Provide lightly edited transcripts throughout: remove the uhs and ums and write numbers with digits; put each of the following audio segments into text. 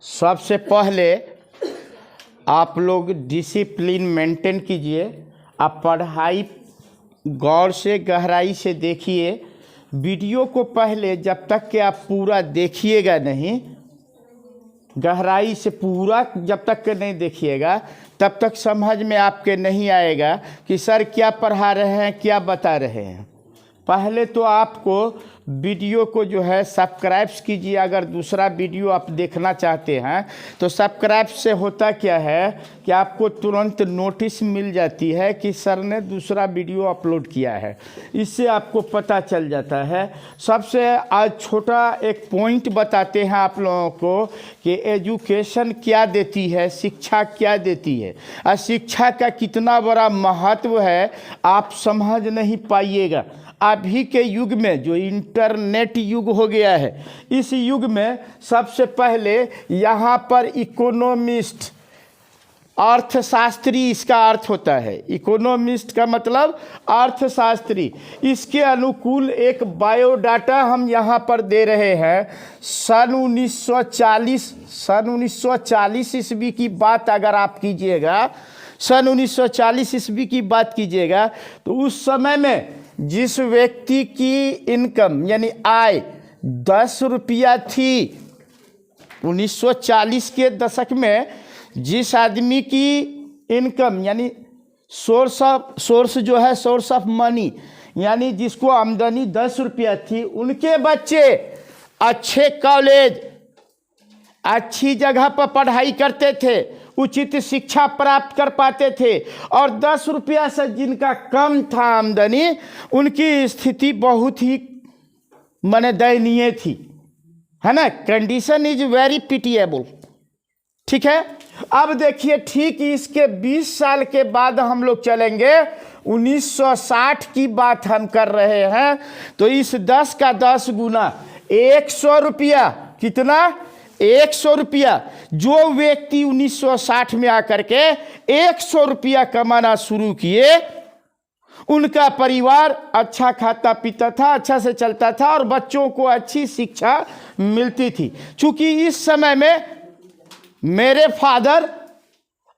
सबसे पहले आप लोग डिसिप्लिन मेंटेन कीजिए। आप पढ़ाई गौर से गहराई से देखिए। वीडियो को पहले जब तक कि आप पूरा देखिएगा नहीं, गहराई से पूरा जब तक के नहीं देखिएगा, तब तक समझ में आपके नहीं आएगा कि सर क्या पढ़ा रहे हैं, क्या बता रहे हैं। पहले तो आपको वीडियो को जो है सब्सक्राइब कीजिए। अगर दूसरा वीडियो आप देखना चाहते हैं तो सब्सक्राइब से होता क्या है कि आपको तुरंत नोटिस मिल जाती है कि सर ने दूसरा वीडियो अपलोड किया है। इससे आपको पता चल जाता है। सबसे आज छोटा एक पॉइंट बताते हैं आप लोगों को कि एजुकेशन क्या देती है, शिक्षा क्या देती है और शिक्षा का कितना बड़ा महत्व है आप समझ नहीं पाइएगा। अभी के युग में जो इंटरनेट युग हो गया है, इस युग में सबसे पहले यहाँ पर इकोनॉमिस्ट, अर्थशास्त्री इसका अर्थ होता है। इकोनॉमिस्ट का मतलब अर्थशास्त्री। इसके अनुकूल एक बायोडाटा हम यहाँ पर दे रहे हैं। सन 1940 ईस्वी की बात अगर आप कीजिएगा, सन 1940 ईस्वी की बात कीजिएगा, तो उस समय में जिस व्यक्ति की इनकम यानी आय 10 रुपया थी, 1940 के दशक में जिस आदमी की इनकम यानी सोर्स जो है सोर्स ऑफ मनी यानी जिसको आमदनी 10 रुपया थी, उनके बच्चे अच्छे कॉलेज, अच्छी जगह पर पढ़ाई करते थे, उचित शिक्षा प्राप्त कर पाते थे। और 10 रुपया से जिनका कम था आमदनी, उनकी स्थिति बहुत ही माने दयनीय थी, है ना। Condition is very pitiable. ठीक है। अब देखिए, ठीक इसके 20 साल के बाद हम लोग चलेंगे, 1960 की बात हम कर रहे हैं। तो इस 10 का 10 गुना 100 रुपया, कितना 100 रुपया। जो व्यक्ति 1960 में आकर के 100 रुपया कमाना शुरू किए, उनका परिवार अच्छा खाता पीता था, अच्छा से चलता था और बच्चों को अच्छी शिक्षा मिलती थी। चूंकि इस समय में मेरे फादर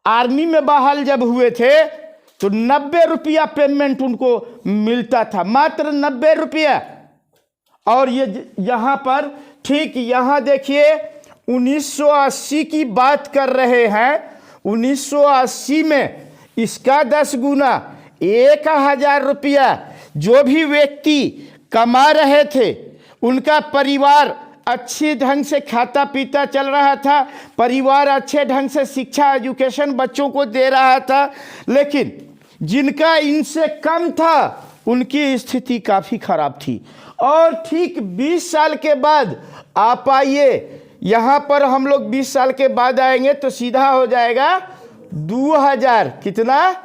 आर्मी में बहाल जब हुए थे तो 90 रुपया पेमेंट उनको मिलता था, मात्र 90 रुपया। और ये यहाँ पर ठीक यहाँ देखिए 1980 की बात कर रहे हैं। 1980 में इसका 10 गुना 1000 रुपया जो भी व्यक्ति कमा रहे थे, उनका परिवार अच्छे ढंग से खाता पीता चल रहा था, परिवार अच्छे ढंग से शिक्षा एजुकेशन बच्चों को दे रहा था। लेकिन जिनका इनसे कम था, उनकी स्थिति काफ़ी खराब थी। और ठीक 20 साल के बाद आप आइए, यहाँ पर हम लोग 20 साल के बाद आएंगे तो सीधा हो जाएगा 2000। कितना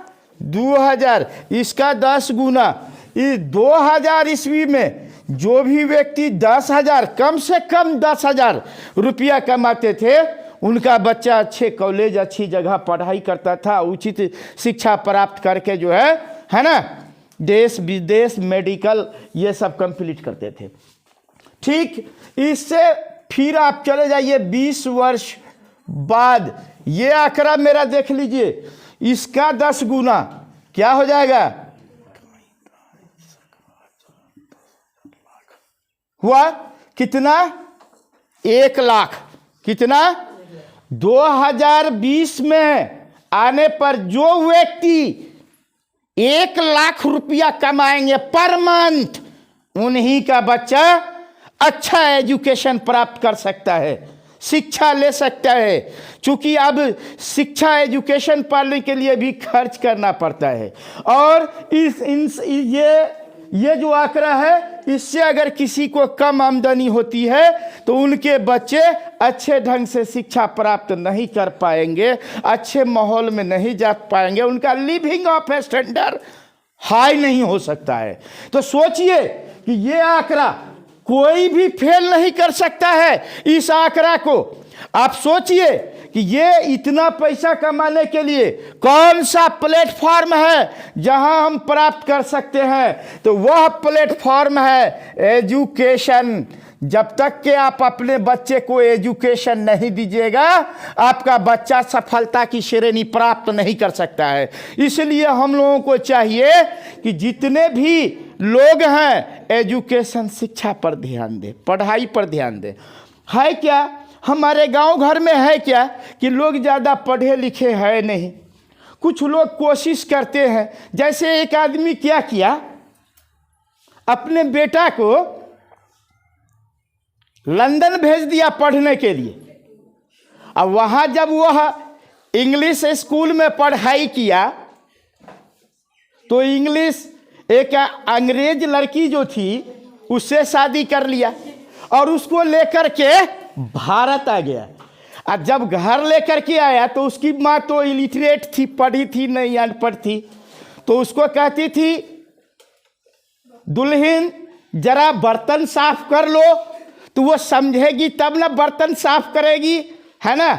2000, इसका 10 गुना। इस 2000 ईस्वी में जो भी व्यक्ति 10,000, कम से कम 10,000 रुपया कमाते थे, उनका बच्चा अच्छे कॉलेज, अच्छी जगह पढ़ाई करता था, उचित शिक्षा प्राप्त करके जो है ना, देश विदेश मेडिकल ये सब कंप्लीट करते थे। ठीक इससे फिर आप चले जाइए 20 वर्ष बाद, ये आंकड़ा मेरा देख लीजिए, इसका 10 गुना क्या हो जाएगा, हुआ कितना 1 लाख। कितना 2020 में आने पर जो व्यक्ति 1 लाख रुपया कमाएंगे पर मंथ, उन्हीं का बच्चा अच्छा एजुकेशन प्राप्त कर सकता है, शिक्षा ले सकता है। क्योंकि अब शिक्षा एजुकेशन पाने के लिए भी खर्च करना पड़ता है। और ये जो आंकड़ा है, इससे अगर किसी को कम आमदनी होती है तो उनके बच्चे अच्छे ढंग से शिक्षा प्राप्त नहीं कर पाएंगे, अच्छे माहौल में नहीं जा पाएंगे, उनका लिविंग ऑफ स्टैंडर्ड हाई नहीं हो सकता है। तो सोचिए कि ये आंकड़ा कोई भी फेल नहीं कर सकता है। इस आंकड़ा को आप सोचिए कि ये इतना पैसा कमाने के लिए कौन सा प्लेटफॉर्म है जहां हम प्राप्त कर सकते हैं, तो वह प्लेटफॉर्म है एजुकेशन। जब तक कि आप अपने बच्चे को एजुकेशन नहीं दीजिएगा, आपका बच्चा सफलता की श्रेणी प्राप्त नहीं कर सकता है। इसलिए हम लोगों को चाहिए कि जितने भी लोग हैं एजुकेशन, शिक्षा पर ध्यान दें, पढ़ाई पर ध्यान दें। है क्या हमारे गांव घर में है क्या कि लोग ज़्यादा पढ़े लिखे हैं नहीं। कुछ लोग कोशिश करते हैं, जैसे एक आदमी क्या किया, अपने बेटा को लंदन भेज दिया पढ़ने के लिए। अब वहाँ जब वह इंग्लिश स्कूल में पढ़ाई किया तो इंग्लिश एक अंग्रेज लड़की जो थी उससे शादी कर लिया और उसको लेकर के भारत आ गया। अब जब घर लेकर के आया तो उसकी माँ तो इलिटरेट थी, पढ़ी थी नहीं, अनपढ़ थी। तो उसको कहती थी, दुल्हन जरा बर्तन साफ कर लो, तो वो समझेगी तब ना बर्तन साफ करेगी, है ना।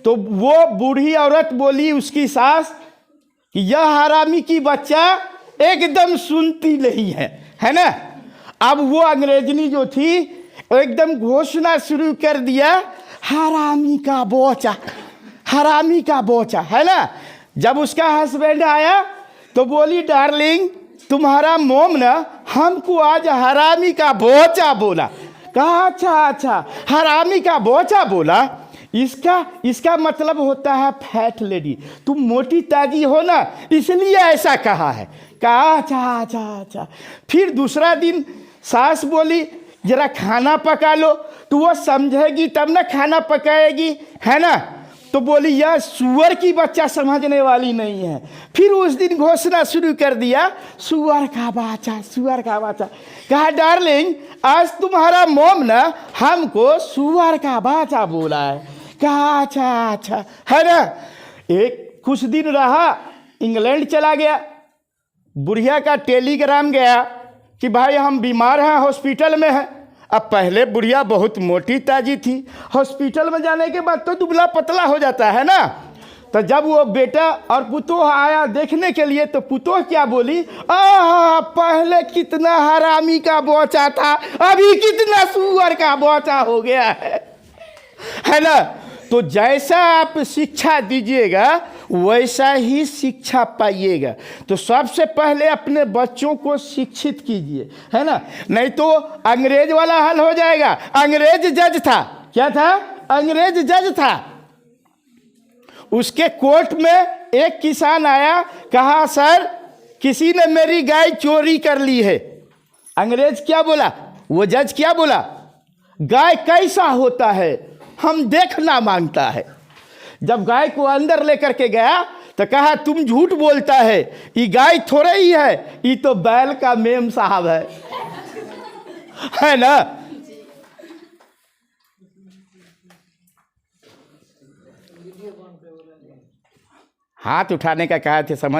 तो वो बूढ़ी औरत बोली उसकी सास कि यह हरामी की बच्चा एकदम सुनती नहीं है ना। अब वो अंग्रेजनी जो थी एकदम घोषणा शुरू कर दिया, हरामी का बोचा, हरामी का बोचा, है ना। जब उसका हस्बैंड आया तो बोली, डार्लिंग तुम्हारा मोम ना हमको आज हरामी का बोचा बोला। कहा अच्छा अच्छा, हरामी का बोचा बोला, इसका मतलब होता है फैट लेडी, तुम मोटी ताजी हो ना इसलिए ऐसा कहा है। कहा अच्छा अच्छा अच्छा। फिर दूसरा दिन सास बोली, जरा खाना पका लो, तो वो समझेगी तब ना खाना पकाएगी, है ना। तो बोली यह सुअर की बच्चा समझने वाली नहीं है। फिर उस दिन घोषणा शुरू कर दिया, सुअर का बच्चा, सुअर का बच्चा। कहा डार्लिंग आज तुम्हारा मोम ना हमको सुअर का बच्चा बोला है। कहा अच्छा अच्छा, है ना। एक कुछ दिन रहा, इंग्लैंड चला गया। बुढ़िया का टेलीग्राम गया कि भाई हम बीमार हैं, हॉस्पिटल में हैं। अब पहले बुढ़िया बहुत मोटी ताजी थी, हॉस्पिटल में जाने के बाद तो दुबला पतला हो जाता है ना। तो जब वो बेटा और पुतोह आया देखने के लिए तो पुतोह क्या बोली, पहले कितना हरामी का बोचा था, अभी कितना सुअर का बोचा हो गया है ना। तो जैसा आप शिक्षा दीजिएगा वैसा ही शिक्षा पाइएगा। तो सबसे पहले अपने बच्चों को शिक्षित कीजिए, है ना, नहीं तो अंग्रेज वाला हाल हो जाएगा। अंग्रेज जज था, क्या था, अंग्रेज जज था। उसके कोर्ट में एक किसान आया, कहा सर किसी ने मेरी गाय चोरी कर ली है। अंग्रेज क्या बोला, वो जज क्या बोला, गाय कैसा होता है हम देखना मांगता है। जब गाय को अंदर लेकर के गया तो कहा तुम झूठ बोलता है, ये गाय थोड़ा ही है, ये तो बैल का मेम साहब है ना। हाथ उठाने का कहा थे, समझ